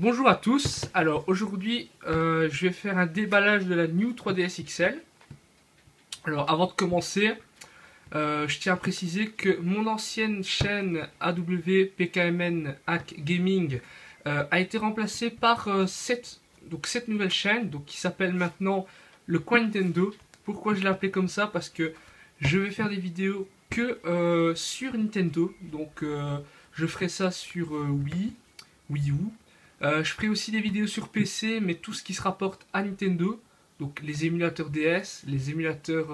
Bonjour à tous, alors aujourd'hui je vais faire un déballage de la New 3DS XL. Alors avant de commencer, je tiens à préciser que mon ancienne chaîne AWPKMN Hack Gaming a été remplacée par cette nouvelle chaîne qui s'appelle maintenant le Coin Nintendo. Pourquoi je l'ai appelé comme ça? Parce que je vais faire des vidéos que sur Nintendo, je ferai ça sur Wii U. Je ferai aussi des vidéos sur PC, mais tout ce qui se rapporte à Nintendo, donc les émulateurs DS, les émulateurs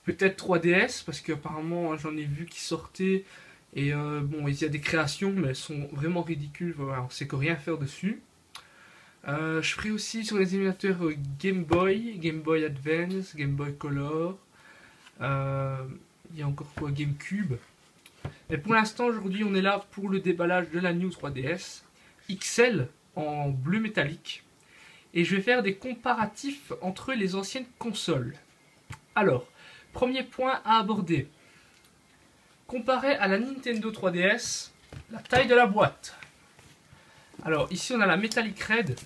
peut-être 3DS, parce qu'apparemment j'en ai vu qui sortaient, et bon, il y a des créations, mais elles sont vraiment ridicules, voilà, on sait que rien faire dessus. Je ferai aussi sur les émulateurs Game Boy Advance, Game Boy Color, il y a encore quoi, GameCube. Mais pour l'instant, aujourd'hui, on est là pour le déballage de la New 3DS XL en bleu métallique. Et je vais faire des comparatifs entre les anciennes consoles. Alors, premier point à aborder. Comparé à la Nintendo 3DS, la taille de la boîte. Alors, ici, on a la Metallic Red.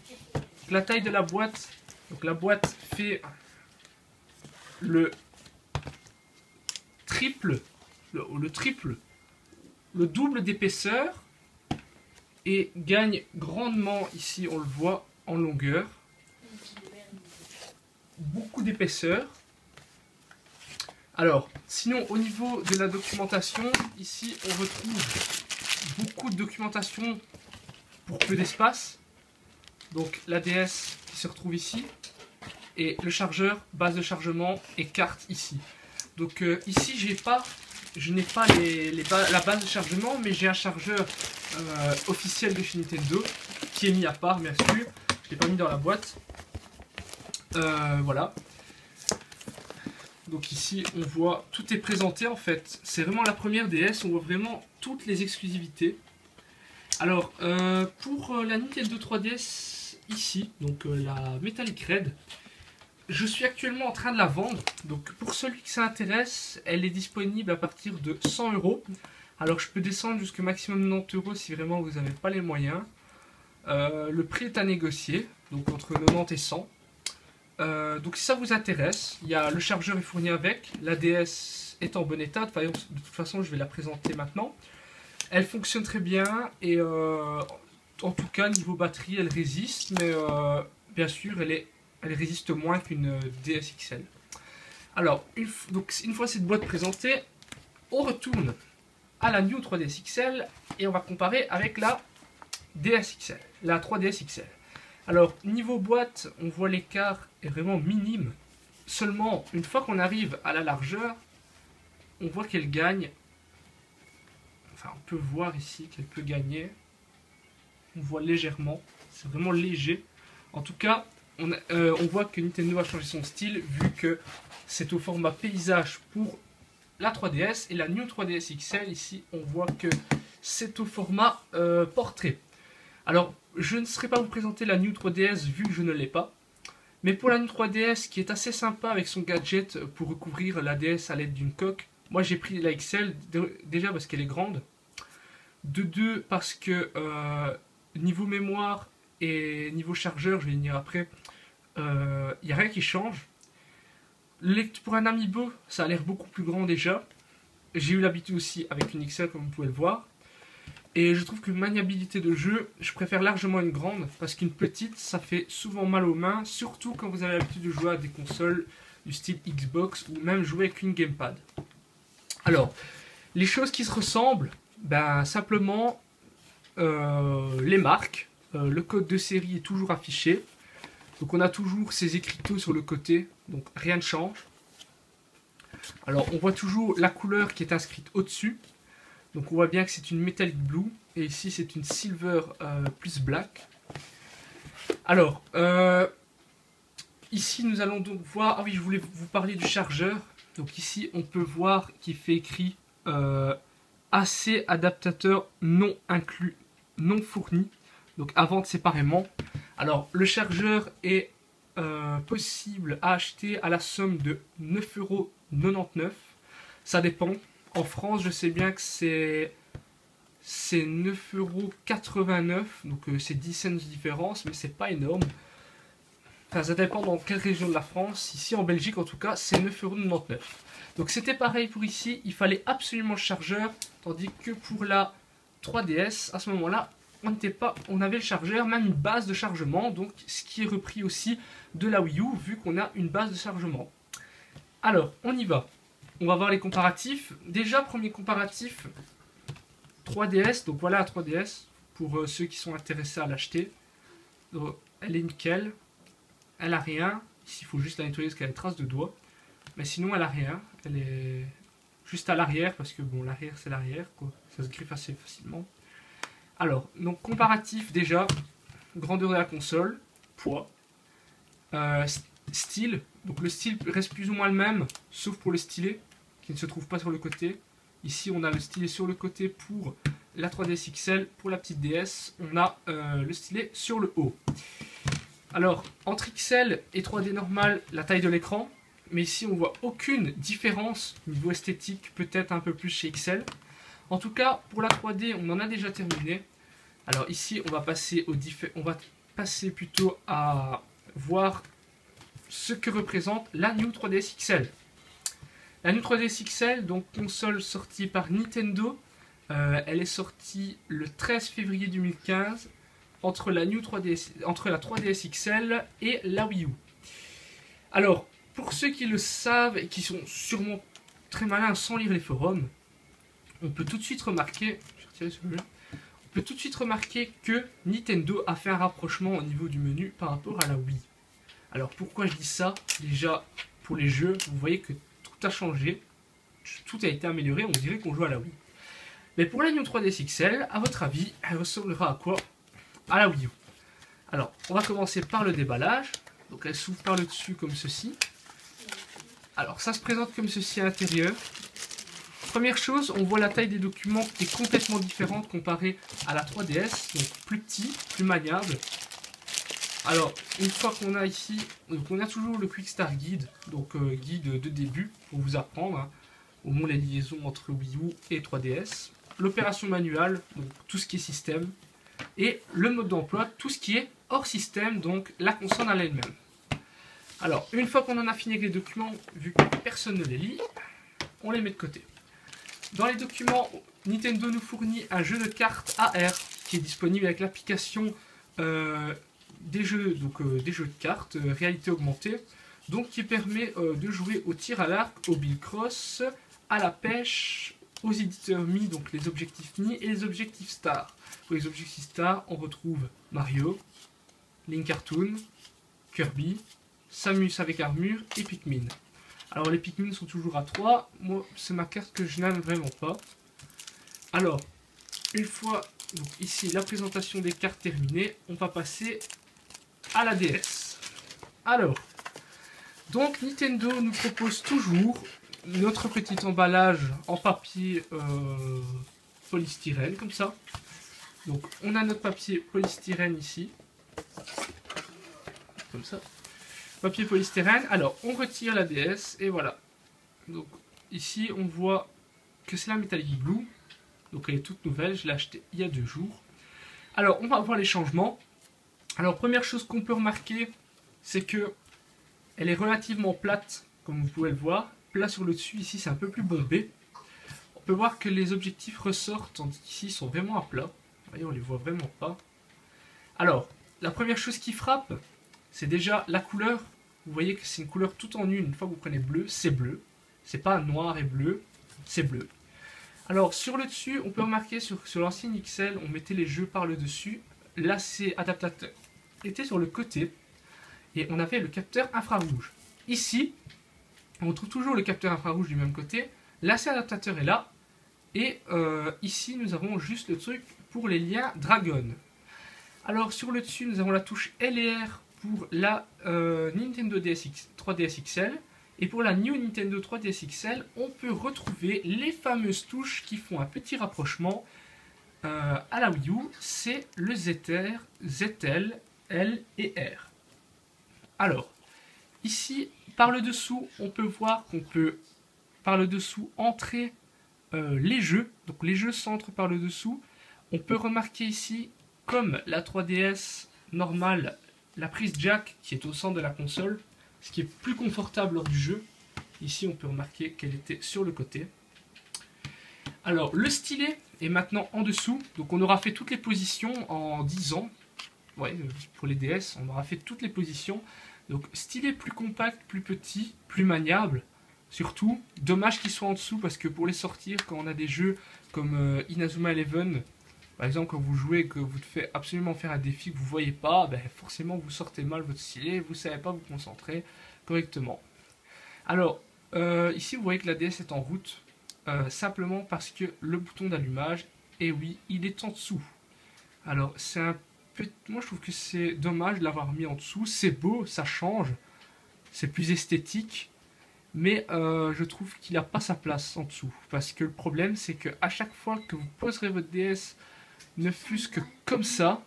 La taille de la boîte. Donc, la boîte fait le double d'épaisseur et gagne grandement, ici on le voit, en longueur. Beaucoup d'épaisseur. Alors, sinon au niveau de la documentation, ici on retrouve beaucoup de documentation pour peu d'espace. Donc la DS qui se retrouve ici, et le chargeur, base de chargement et carte ici. Donc ici je n'ai pas la base de chargement, mais j'ai un chargeur officiel de chez Nintendo qui est mis à part, bien sûr. Je ne l'ai pas mis dans la boîte. Voilà. Donc ici, on voit, tout est présenté en fait. C'est vraiment la première DS, on voit vraiment toutes les exclusivités. Alors, pour la Nintendo 3DS, ici, donc la Metallic Red, je suis actuellement en train de la vendre, donc pour celui qui s'intéresse, elle est disponible à partir de 100 €. Alors je peux descendre jusqu'au maximum de 90 € si vraiment vous n'avez pas les moyens. Le prix est à négocier, donc entre 90 et 100. Donc si ça vous intéresse, le chargeur est fourni avec, la DS est en bon état, de toute façon je vais la présenter maintenant. Elle fonctionne très bien et en tout cas niveau batterie elle résiste, mais bien sûr elle résiste moins qu'une DS XL. Alors, une fois cette boîte présentée, on retourne à la New 3DS XL et on va comparer avec la DS XL, la 3DS XL. Alors, niveau boîte, on voit l'écart est vraiment minime. Seulement, une fois qu'on arrive à la largeur, on voit qu'elle gagne. Enfin, on peut voir ici qu'elle peut gagner. On voit légèrement, c'est vraiment léger. En tout cas, on voit que Nintendo a changé son style vu que c'est au format paysage pour la 3DS et la New 3DS XL, ici on voit que c'est au format portrait. Alors je ne saurais pas vous présenter la New 3DS vu que je ne l'ai pas, mais pour la New 3DS qui est assez sympa avec son gadget pour recouvrir la DS à l'aide d'une coque, moi j'ai pris la XL déjà parce qu'elle est grande, de deux parce que niveau mémoire et niveau chargeur, je vais y venir après, il n'y a rien qui change. Pour un Amiibo, ça a l'air beaucoup plus grand déjà. J'ai eu l'habitude aussi avec une XL comme vous pouvez le voir. Et je trouve que maniabilité de jeu, je préfère largement une grande parce qu'une petite, ça fait souvent mal aux mains, surtout quand vous avez l'habitude de jouer à des consoles du style Xbox ou même jouer avec une gamepad. Alors, les choses qui se ressemblent, ben simplement les marques. Le code de série est toujours affiché. Donc on a toujours ces écriteaux sur le côté, donc rien ne change. Alors on voit toujours la couleur qui est inscrite au-dessus. Donc on voit bien que c'est une Metallic Blue, et ici c'est une Silver plus Black. Alors, ici nous allons donc voir, ah oui je voulais vous parler du chargeur. Donc ici on peut voir qu'il fait écrit AC adaptateur non inclus, non fourni. Donc à vendre séparément. Alors le chargeur est possible à acheter à la somme de 9,99 €. Ça dépend. En France, je sais bien que c'est c'est 9,89 €, donc c'est 10 cents de différence, mais c'est pas énorme. Enfin, ça dépend dans quelle région de la France. Ici, en Belgique, en tout cas, c'est 9,99 €. Donc, c'était pareil pour ici. Il fallait absolument le chargeur. Tandis que pour la 3DS, à ce moment-là, on avait le chargeur, même une base de chargement. Donc, ce qui est repris aussi de la Wii U, vu qu'on a une base de chargement. Alors, on y va. On va voir les comparatifs. Déjà, premier comparatif, 3DS. Donc, voilà la 3DS, pour ceux qui sont intéressés à l'acheter. Elle est nickel. Elle a rien. Ici, il faut juste la nettoyer parce qu'elle a des traces de doigts. Mais sinon, elle a rien. Elle est juste à l'arrière parce que bon, l'arrière, c'est l'arrière, quoi. Ça se griffe assez facilement. Alors, donc comparatif déjà. Grandeur de la console. Poids. Style. Donc le style reste plus ou moins le même, sauf pour le stylet, qui ne se trouve pas sur le côté. Ici, on a le stylet sur le côté pour la 3DS XL. Pour la petite DS, on a le stylet sur le haut. Alors, entre XL et 3D normal, la taille de l'écran. Mais ici, on voit aucune différence niveau esthétique, peut-être un peu plus chez XL. En tout cas, pour la 3D, on en a déjà terminé. Alors ici, on va passer plutôt à voir ce que représente la New 3DS XL. La New 3DS XL, donc console sortie par Nintendo. Elle est sortie le 13 février 2015. Entre la 3DS XL et la Wii U. Alors, pour ceux qui le savent et qui sont sûrement très malins sans lire les forums, on peut tout de suite remarquer, que Nintendo a fait un rapprochement au niveau du menu par rapport à la Wii. Alors pourquoi je dis ça? Déjà, pour les jeux, vous voyez que tout a changé, tout a été amélioré, on dirait qu'on joue à la Wii. Mais pour la New 3DS XL, à votre avis, elle ressemblera à quoi? À la Wii U. Alors, on va commencer par le déballage. Donc, elle s'ouvre par le dessus comme ceci. Alors, ça se présente comme ceci à l'intérieur. Première chose, on voit la taille des documents qui est complètement différente comparée à la 3DS. Donc, plus petit, plus maniable. Alors, une fois qu'on a ici, donc on a toujours le Quick Start Guide. Donc, guide de début pour vous apprendre au moins les liaisons entre Wii U et 3DS. L'opération manuelle, donc tout ce qui est système. Et le mode d'emploi, tout ce qui est hors système, donc la console en elle-même. Alors, une fois qu'on en a fini avec les documents, vu que personne ne les lit, on les met de côté. Dans les documents, Nintendo nous fournit un jeu de cartes AR qui est disponible avec l'application des jeux de cartes, réalité augmentée, donc qui permet de jouer au tir à l'arc, au Billcross, à la pêche, aux éditeurs Mi, donc les objectifs Mi et les objectifs Star. Pour les objectifs Star, on retrouve Mario, Link Cartoon, Kirby, Samus avec armure et Pikmin. Alors les Pikmin sont toujours à 3, moi c'est ma carte que je n'aime vraiment pas. Alors, une fois donc ici la présentation des cartes terminée, on va passer à la DS. Alors, donc Nintendo nous propose toujours notre petit emballage en papier polystyrène comme ça. Donc on a notre papier polystyrène ici, comme ça, papier polystyrène. Alors on retire la DS et voilà. Donc ici on voit que c'est la Metallic Blue, donc elle est toute nouvelle, je l'ai achetée il y a 2 jours. Alors on va voir les changements. Alors première chose qu'on peut remarquer, c'est que elle est relativement plate, comme vous pouvez le voir. Plat sur le dessus, ici c'est un peu plus bombé. On peut voir que les objectifs ressortent, tandis qu'ici ils sont vraiment à plat. Vous voyez, on les voit vraiment pas. Alors, la première chose qui frappe, c'est déjà la couleur. Vous voyez que c'est une couleur tout en une. Une fois que vous prenez bleu, c'est bleu. C'est pas noir et bleu, c'est bleu. Alors, sur le dessus, on peut remarquer sur l'ancienne XL, on mettait les jeux par le dessus. Là, c'est adaptateur était sur le côté. Et on avait le capteur infrarouge. Ici, on retrouve toujours le capteur infrarouge du même côté. L'AC adaptateur est là. Et ici, nous avons juste le truc pour les liens Dragon. Alors, sur le dessus, nous avons la touche L et R pour la Nintendo 3DS XL. Et pour la New Nintendo 3DS XL, on peut retrouver les fameuses touches qui font un petit rapprochement à la Wii U. C'est le ZR, ZL, L et R. Alors, ici, par le dessous, on peut voir qu'on peut, par le dessous, entrer les jeux. Donc les jeux s'entrent par le dessous. on peut remarquer ici, comme la 3DS normale, la prise jack qui est au centre de la console, ce qui est plus confortable lors du jeu. Ici, on peut remarquer qu'elle était sur le côté. Alors, le stylet est maintenant en dessous. Donc, on aura fait toutes les positions en 10 ans. Ouais, pour les DS, on aura fait toutes les positions. Donc, stylet plus compact, plus petit, plus maniable. Surtout, dommage qu'il soit en dessous parce que pour les sortir, quand on a des jeux comme Inazuma Eleven, par exemple, quand vous jouez et que vous devez absolument faire un défi que vous ne voyez pas, ben forcément vous sortez mal votre stylet, vous ne savez pas vous concentrer correctement. Alors, ici vous voyez que la DS est en route, simplement parce que le bouton d'allumage, et oui, il est en dessous. Alors, c'est un peu... Moi je trouve que c'est dommage de l'avoir mis en dessous, c'est beau, ça change, c'est plus esthétique. Mais je trouve qu'il n'a pas sa place en dessous. Parce que le problème, c'est qu'à chaque fois que vous poserez votre DS, ne fût-ce que comme ça,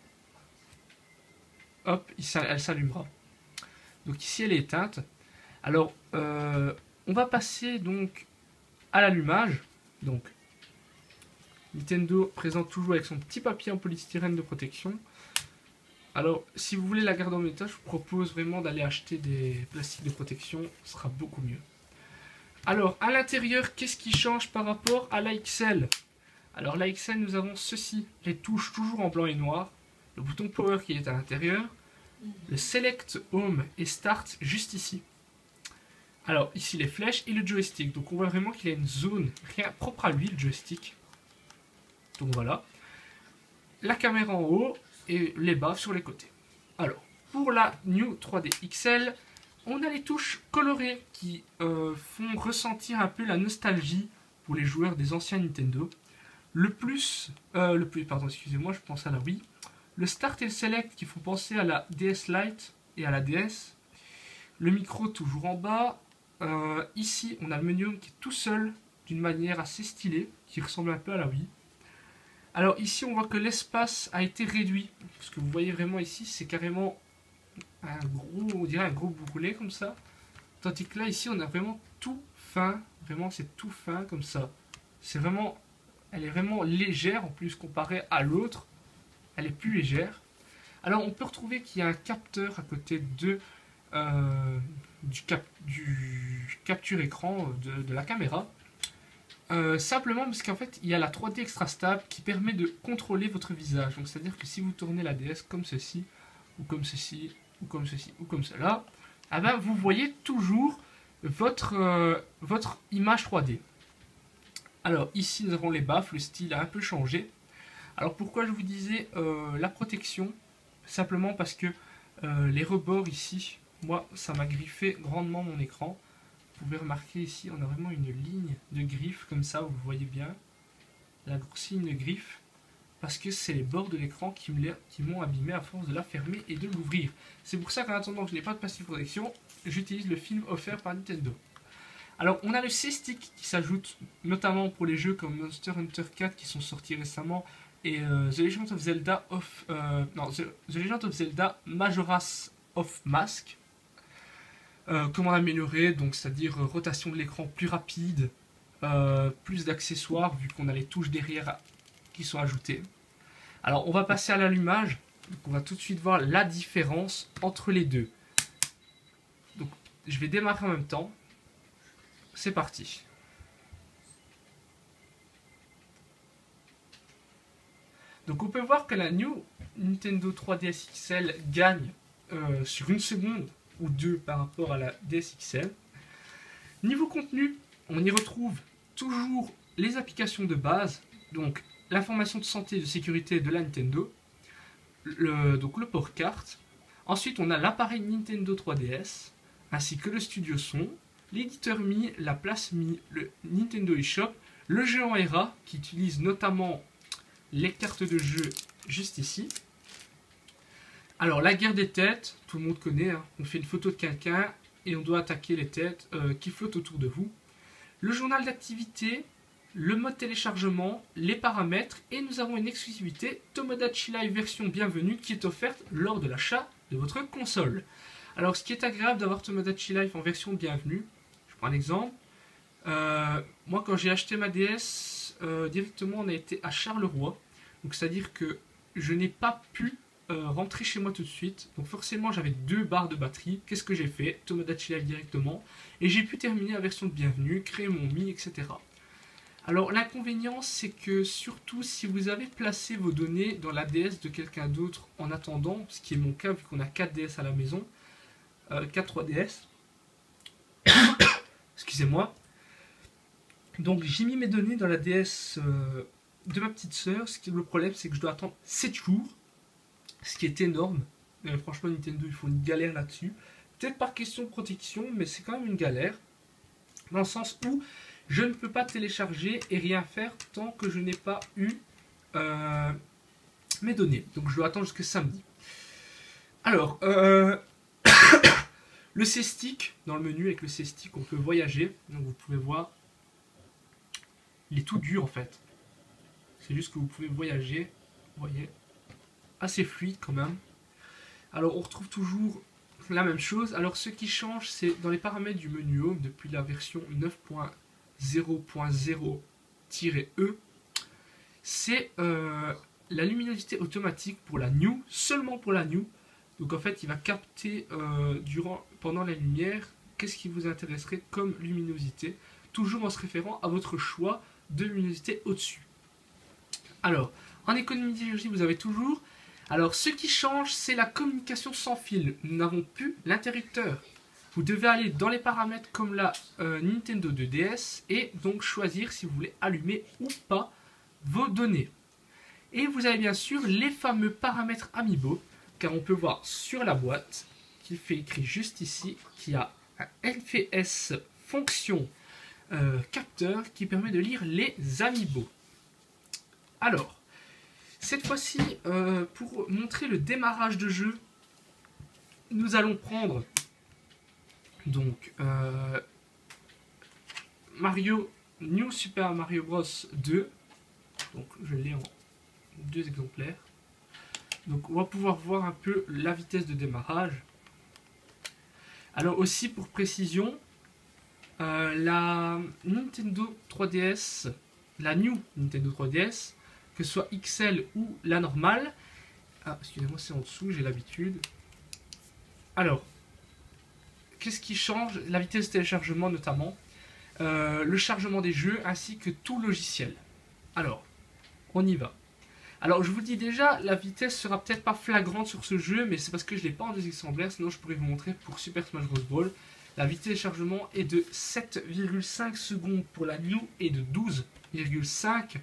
hop, elle s'allumera. Donc ici, elle est éteinte. Alors, on va passer donc à l'allumage. Donc, Nintendo présente toujours avec son petit papier en polystyrène de protection. Alors, si vous voulez la garder en état, je vous propose vraiment d'aller acheter des plastiques de protection. Ce sera beaucoup mieux. Alors, à l'intérieur, qu'est-ce qui change par rapport à la XL? Alors, la XL, nous avons ceci. Les touches toujours en blanc et noir. Le bouton Power qui est à l'intérieur. Le Select, Home et Start juste ici. Alors, ici, les flèches et le joystick. Donc, on voit vraiment qu'il y a une zone rien propre à lui, le joystick. Donc, voilà. La caméra en haut et les bas sur les côtés. Alors, pour la New 3D XL... on a les touches colorées qui font ressentir un peu la nostalgie pour les joueurs des anciens Nintendo. Pardon, excusez-moi, je pense à la Wii. Le Start et le Select qui font penser à la DS Lite et à la DS. Le micro toujours en bas. Ici, on a le menu qui est tout seul, d'une manière assez stylée, qui ressemble un peu à la Wii. Alors ici, on voit que l'espace a été réduit. Ce que vous voyez vraiment ici, c'est carrément... on dirait un gros bourrelet comme ça. Tandis que là, ici, on a vraiment tout fin. Vraiment, c'est tout fin comme ça. C'est vraiment... Elle est vraiment légère en plus comparée à l'autre. Elle est plus légère. Alors, on peut retrouver qu'il y a un capteur à côté du capture écran de la caméra. Simplement parce qu'en fait, il y a la 3D extra stable qui permet de contrôler votre visage. Donc, c'est-à-dire que si vous tournez la DS comme ceci, ou comme ceci, ou comme ceci, ou comme cela, eh ben, vous voyez toujours votre image 3D. Alors ici nous avons les baffes, le style a un peu changé. Alors pourquoi je vous disais la protection? Simplement parce que les rebords ici, moi ça m'a griffé grandement mon écran. Vous pouvez remarquer ici on a vraiment une ligne de griffe comme ça, vous voyez bien. La grosse ligne de griffe. Parce que c'est les bords de l'écran qui m'ont abîmé à force de la fermer et de l'ouvrir. C'est pour ça qu'en attendant que je n'ai pas de plastique de protection, j'utilise le film offert par Nintendo. Alors on a le C-Stick qui s'ajoute notamment pour les jeux comme Monster Hunter 4 qui sont sortis récemment et The Legend of Zelda The Legend of Zelda Majora's of Mask. Comment l'améliorer, donc c'est-à-dire rotation de l'écran plus rapide, plus d'accessoires vu qu'on a les touches derrière qui sont ajoutées. Alors on va passer à l'allumage. Donc on va tout de suite voir la différence entre les deux. Donc je vais démarrer en même temps. C'est parti. Donc on peut voir que la New Nintendo 3DS XL gagne sur une seconde ou deux par rapport à la DS XL. Niveau contenu, on y retrouve toujours les applications de base, donc l'information de santé et de sécurité de la Nintendo, donc le port carte. Ensuite, on a l'appareil Nintendo 3DS, ainsi que le studio son, l'éditeur Mi, la place Mi, le Nintendo eShop, le jeu en ERA, qui utilise notamment les cartes de jeu juste ici. Alors, la guerre des têtes, tout le monde connaît, hein. On fait une photo de quelqu'un et on doit attaquer les têtes qui flottent autour de vous. Le journal d'activité, le mode téléchargement, les paramètres, et nous avons une exclusivité Tomodachi Live version bienvenue qui est offerte lors de l'achat de votre console. Alors ce qui est agréable d'avoir Tomodachi Live en version bienvenue, je prends un exemple, moi quand j'ai acheté ma DS, directement on a été à Charleroi, Donc c'est-à-dire que je n'ai pas pu rentrer chez moi tout de suite. Donc forcément j'avais 2 barres de batterie. Qu'est-ce que j'ai fait? Tomodachi Live directement. Et j'ai pu terminer la version de bienvenue, créer mon Mi, etc. Alors l'inconvénient c'est que surtout si vous avez placé vos données dans la DS de quelqu'un d'autre en attendant, ce qui est mon cas vu qu'on a 4 DS à la maison, 4 3DS, excusez-moi. Donc j'ai mis mes données dans la DS de ma petite soeur. Le problème c'est que je dois attendre 7 jours, ce qui est énorme. Franchement Nintendo ils font une galère là-dessus. Peut-être par question de protection, mais c'est quand même une galère. Dans le sens où je ne peux pas télécharger et rien faire tant que je n'ai pas eu mes données. Donc je dois attendre jusqu'à samedi. Alors, le C-Stick, dans le menu avec le C-Stick, on peut voyager. Donc vous pouvez voir, il est tout dur en fait. C'est juste que vous pouvez voyager, vous voyez, assez fluide quand même. Alors on retrouve toujours la même chose. Alors ce qui change, c'est dans les paramètres du menu Home depuis la version 9.0.0-E, c'est la luminosité automatique pour la New, seulement pour la New. Donc en fait, il va capter pendant la lumière qu'est-ce qui vous intéresserait comme luminosité, toujours en se référant à votre choix de luminosité au-dessus. Alors, en économie d'énergie, vous avez toujours. Alors, ce qui change, c'est la communication sans fil. Nous n'avons plus l'interrupteur. Vous devez aller dans les paramètres comme la Nintendo 2DS et donc choisir si vous voulez allumer ou pas vos données. Et vous avez bien sûr les fameux paramètres Amiibo, car on peut voir sur la boîte, qu'il fait écrit juste ici, qu'il y a un LFS fonction capteur qui permet de lire les Amiibo. Alors, cette fois-ci, pour montrer le démarrage de jeu, nous allons prendre donc New Super Mario Bros 2. Donc je l'ai en 2 exemplaires. Donc on va pouvoir voir un peu la vitesse de démarrage. Alors aussi pour précision, la Nintendo 3DS, la New Nintendo 3DS, que ce soit XL ou la normale. Ah, excusez-moi, c'est en dessous, j'ai l'habitude. Alors, qu'est-ce qui change? La vitesse de téléchargement notamment, le chargement des jeux ainsi que tout logiciel. Alors, on y va. Alors, je vous dis déjà, la vitesse sera peut-être pas flagrante sur ce jeu, mais c'est parce que je ne l'ai pas en 2 exemplaires, sinon je pourrais vous montrer pour Super Smash Bros. Brawl. La vitesse de chargement est de 7,5 secondes pour la New et de 12,5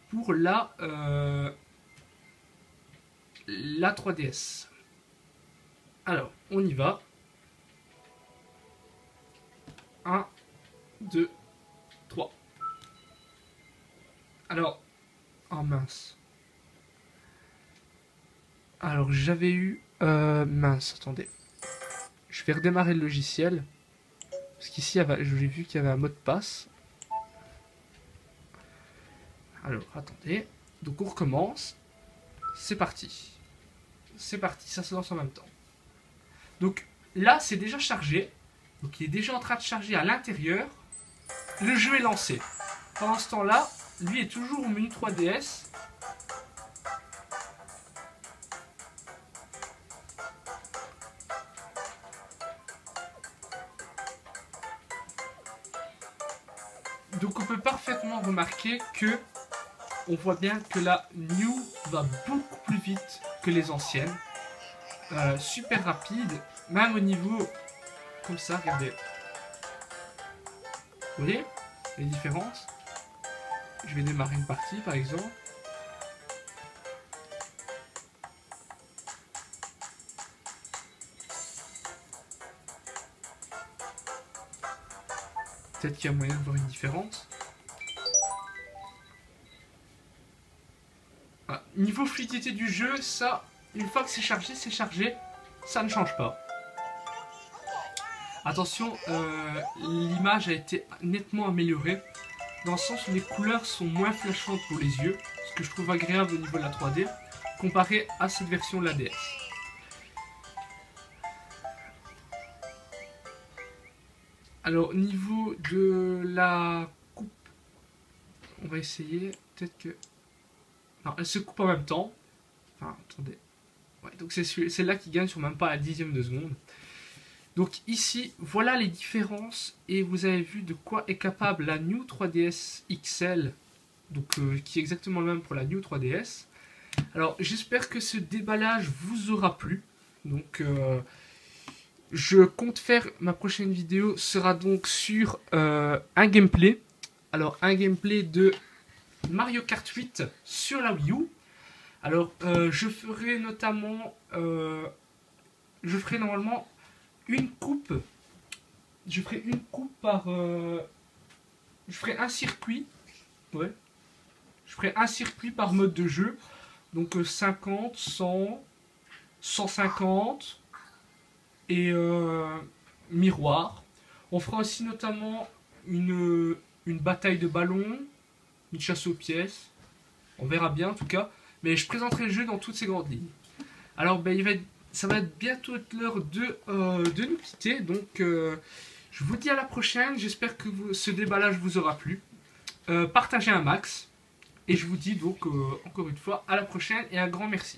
pour la 3DS. Alors, on y va. 1, 2, 3. Alors, oh mince. Alors, j'avais eu... mince, attendez. Je vais redémarrer le logiciel. Parce qu'ici, j'ai vu qu'il y avait un mot de passe. Alors, attendez. Donc, on recommence. C'est parti. C'est parti, ça se lance en même temps. Donc, là, c'est déjà chargé. Donc, il est déjà en train de charger à l'intérieur. Le jeu est lancé. Pendant ce temps-là, lui est toujours au menu 3DS. Donc on peut parfaitement remarquer que on voit bien que la New va beaucoup plus vite que les anciennes. Super rapide, même au niveau comme ça, regardez. Vous voyez les différences? Je vais démarrer une partie par exemple. Peut-être qu'il y a moyen de voir une différence. Ah, niveau fluidité du jeu, ça, une fois que c'est chargé, ça ne change pas. Attention, l'image a été nettement améliorée, dans le sens où les couleurs sont moins flashantes pour les yeux, ce que je trouve agréable au niveau de la 3D, comparé à cette version de la DS. Alors, au niveau de la coupe, on va essayer, peut-être que... Non, elles se coupent en même temps. Enfin, attendez. Ouais, donc c'est celle-là qui gagne sur même pas la 10e de seconde. Donc ici, voilà les différences. Et vous avez vu de quoi est capable la New 3DS XL. Donc qui est exactement le même pour la New 3DS. Alors j'espère que ce déballage vous aura plu. Donc je compte faire, ma prochaine vidéo sera donc sur un gameplay. Alors un gameplay de Mario Kart 8 sur la Wii U. Alors je ferai notamment, je ferai normalement une coupe. Je ferai une coupe par, je ferai un circuit. Ouais. Je ferai un circuit par mode de jeu. Donc 50, 100, 150 et miroir. On fera aussi notamment une bataille de ballons, une chasse aux pièces. On verra bien en tout cas. Mais je présenterai le jeu dans toutes ses grandes lignes. Alors ben, ça va être bientôt l'heure de nous quitter. Donc je vous dis à la prochaine. J'espère que ce déballage vous aura plu. Partagez un max. Et je vous dis donc encore une fois à la prochaine et un grand merci.